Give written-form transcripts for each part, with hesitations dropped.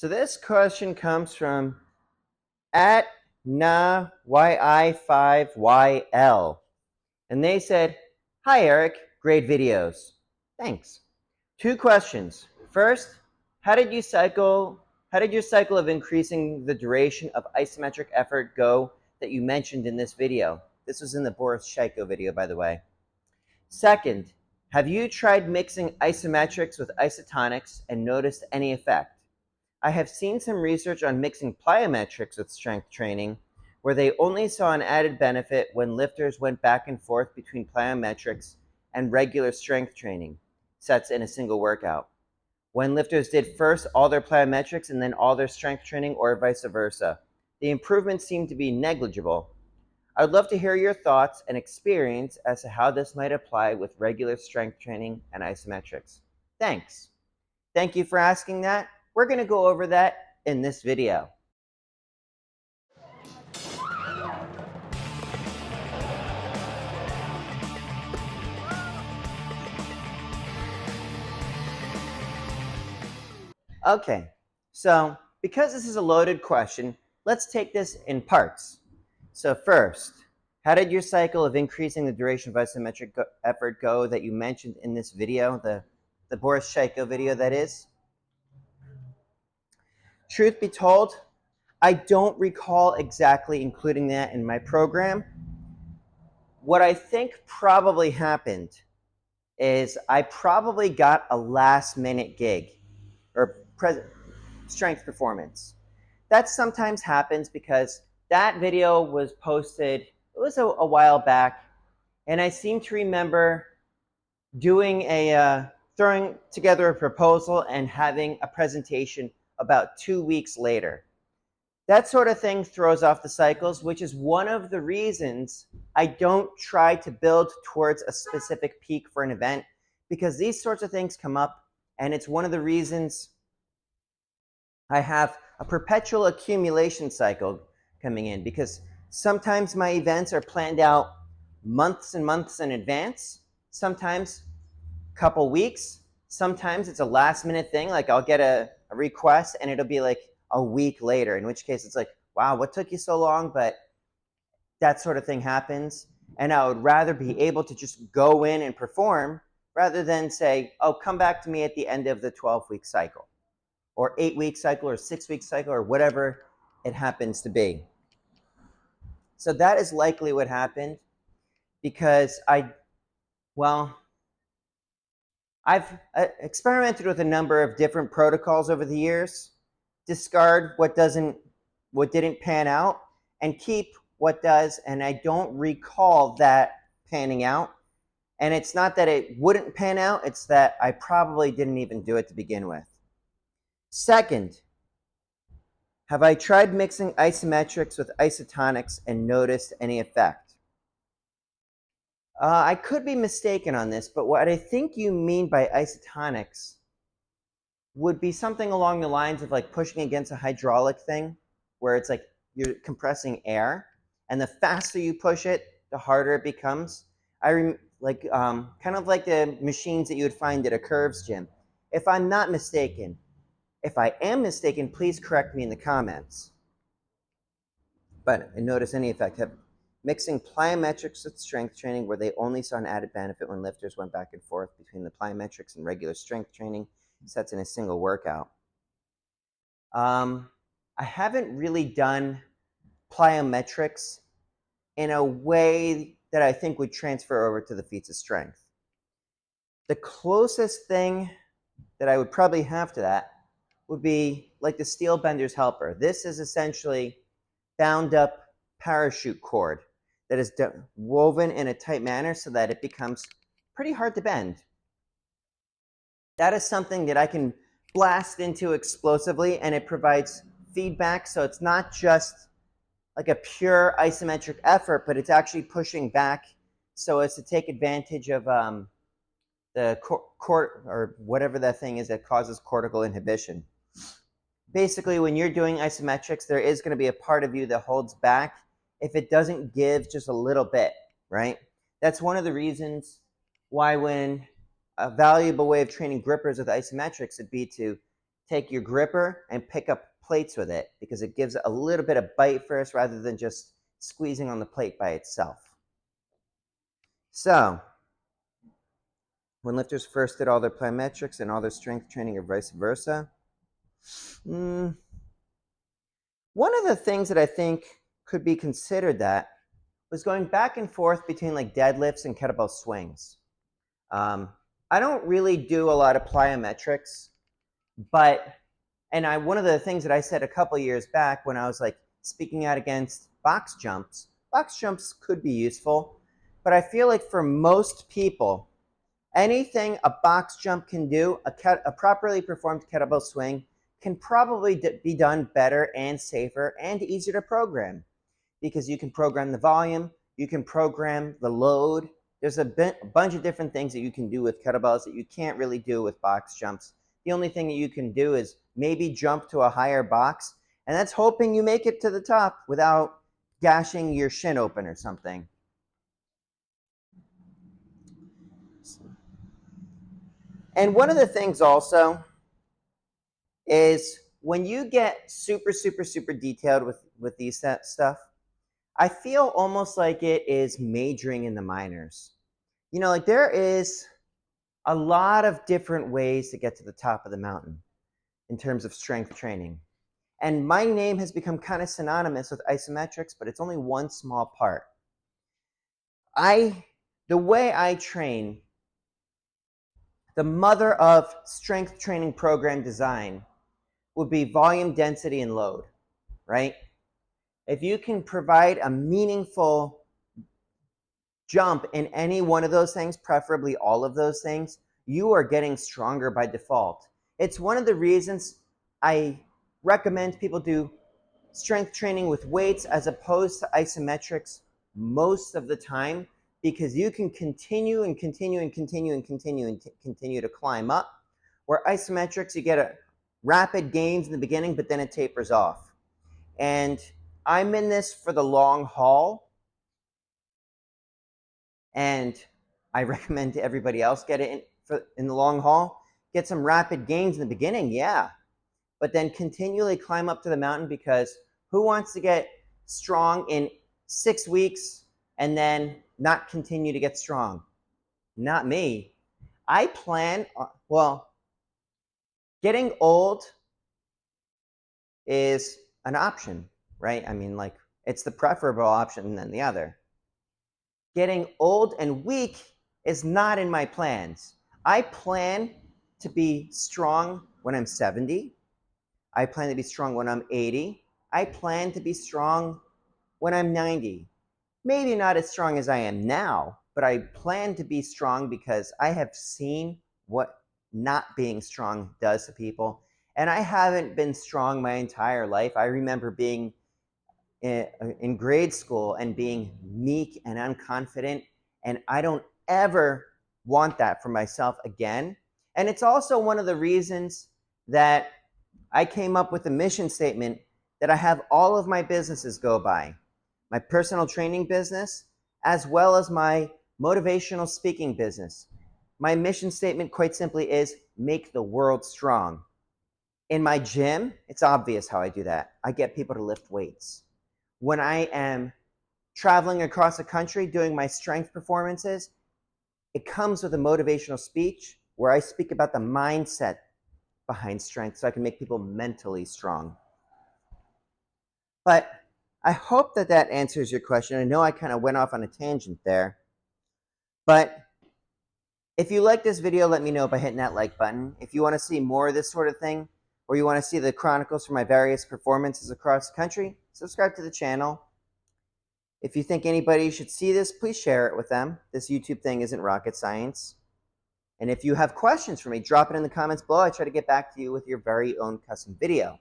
So this question comes from at yi5yl. And they said, "Hi Eric, great videos." Thanks. Two questions. First, how did your cycle of increasing the duration of isometric effort go that you mentioned in this video? This was in the Boris Shaiko video, by the way. Second, have you tried mixing isometrics with isotonics and noticed any effect? I have seen some research on mixing plyometrics with strength training, where they only saw an added benefit when lifters went back and forth between plyometrics and regular strength training sets in a single workout. When lifters did first all their plyometrics and then all their strength training, or vice versa, the improvement seemed to be negligible. I would love to hear your thoughts and experience as to how this might apply with regular strength training and isometrics. Thanks. Thank you for asking that. We're going to go over that in this video. Okay, so because this is a loaded question, let's take this in parts. So first, how did your cycle of increasing the duration of isometric effort go that you mentioned in this video, the Boris Shaiko video, that is? Truth be told, I don't recall exactly including that in my program. What I think probably happened is I probably got a last-minute gig or strength performance. That sometimes happens because that video was posted, it was a while back, and I seem to remember doing throwing together a proposal and having a presentation about 2 weeks later. That sort of thing throws off the cycles, which is one of the reasons I don't try to build towards a specific peak for an event, because these sorts of things come up, and it's one of the reasons I have a perpetual accumulation cycle coming in, because sometimes my events are planned out months and months in advance, sometimes a couple weeks, sometimes it's a last minute thing, like I'll get a request and it'll be like a week later, in which case it's like, wow, what took you so long? But that sort of thing happens, and I would rather be able to just go in and perform rather than say, oh, come back to me at the end of the 12-week cycle, or 8-week cycle, or 6-week cycle, or whatever it happens to be. So that is likely what happened, because I've experimented with a number of different protocols over the years. Discard what didn't pan out, and keep what does, and I don't recall that panning out. And it's not that it wouldn't pan out, it's that I probably didn't even do it to begin with. Second, have I tried mixing isometrics with isotonics and noticed any effect? I could be mistaken on this, but what I think you mean by isotonics would be something along the lines of like pushing against a hydraulic thing, where it's like you're compressing air, and the faster you push it, the harder it becomes. Kind of like the machines that you would find at a curves gym. If I'm not mistaken, if I am mistaken, please correct me in the comments. But I notice any effect. Mixing plyometrics with strength training, where they only saw an added benefit when lifters went back and forth between the plyometrics and regular strength training sets in a single workout. I haven't really done plyometrics in a way that I think would transfer over to the feats of strength. The closest thing that I would probably have to that would be like the steel bender's helper. This is essentially bound up parachute cord that is woven in a tight manner so that it becomes pretty hard to bend. That is something that I can blast into explosively, and it provides feedback, so it's not just like a pure isometric effort, but it's actually pushing back so as to take advantage of the or whatever that thing is that causes cortical inhibition. Basically, when you're doing isometrics, there is going to be a part of you that holds back if it doesn't give just a little bit, right? That's one of the reasons why when a valuable way of training grippers with isometrics would be to take your gripper and pick up plates with it because it gives a little bit of bite first rather than just squeezing on the plate by itself. So, when lifters first did all their plyometrics and all their strength training or vice versa, one of the things that I think could be considered that was going back and forth between like deadlifts and kettlebell swings. I don't really do a lot of plyometrics, but one of the things that I said a couple years back when I was like speaking out against box jumps could be useful, but I feel like for most people, anything a box jump can do, a properly performed kettlebell swing can probably be done better and safer and easier to program because you can program the volume, you can program the load. There's a bunch of different things that you can do with kettlebells that you can't really do with box jumps. The only thing that you can do is maybe jump to a higher box, and that's hoping you make it to the top without gashing your shin open or something. And one of the things also is when you get super, super, super detailed with these stuff, I feel almost like it is majoring in the minors. You know, like there is a lot of different ways to get to the top of the mountain in terms of strength training. And my name has become kind of synonymous with isometrics, but it's only one small part. The way I train, the mother of strength training program design would be volume, density, and load, right? If you can provide a meaningful jump in any one of those things, preferably all of those things, you are getting stronger by default. It's one of the reasons I recommend people do strength training with weights as opposed to isometrics most of the time, because you can continue and continue and continue and continue and continue to climb up, where isometrics, you get a rapid gains in the beginning, but then it tapers off. And I'm in this for the long haul, and I recommend to everybody else get it in the long haul. Get some rapid gains in the beginning, yeah, but then continually climb up to the mountain, because who wants to get strong in 6 weeks and then not continue to get strong? Not me. I plan, getting old is an option, right? I mean, like, it's the preferable option than the other. Getting old and weak is not in my plans. I plan to be strong when I'm 70. I plan to be strong when I'm 80. I plan to be strong when I'm 90. Maybe not as strong as I am now, but I plan to be strong because I have seen what not being strong does to people. And I haven't been strong my entire life. I remember being in grade school and being meek and unconfident, and I don't ever want that for myself again. And it's also one of the reasons that I came up with a mission statement that I have all of my businesses go by. My personal training business, as well as my motivational speaking business. My mission statement, quite simply, is make the world strong. In my gym, it's obvious how I do that. I get people to lift weights. When I am traveling across the country doing my strength performances, it comes with a motivational speech where I speak about the mindset behind strength so I can make people mentally strong. But I hope that that answers your question. I know I kind of went off on a tangent there, but if you like this video, let me know by hitting that like button. If you want to see more of this sort of thing, or you want to see the chronicles from my various performances across the country, subscribe to the channel. If you think anybody should see this, please share it with them. This YouTube thing isn't rocket science. And if you have questions for me, drop it in the comments below. I try to get back to you with your very own custom video.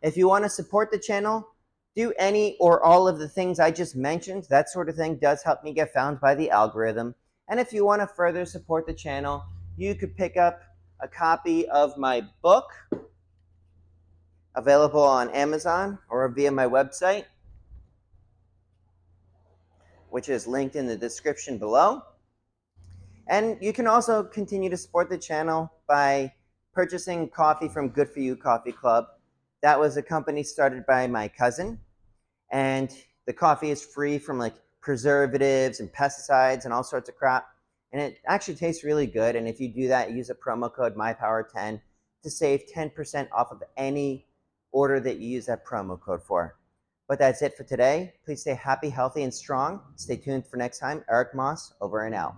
If you want to support the channel, do any or all of the things I just mentioned. That sort of thing does help me get found by the algorithm. And if you want to further support the channel, you could pick up a copy of my book, available on Amazon or via my website, which is linked in the description below. And you can also continue to support the channel by purchasing coffee from Good For You Coffee Club. That was a company started by my cousin, and the coffee is free from like preservatives and pesticides and all sorts of crap. And it actually tastes really good. And if you do that, use a promo code MyPower10 to save 10% off of any order that you use that promo code for. But that's it for today. Please stay happy, healthy, and strong. Stay tuned for next time. Eric Moss, over and out.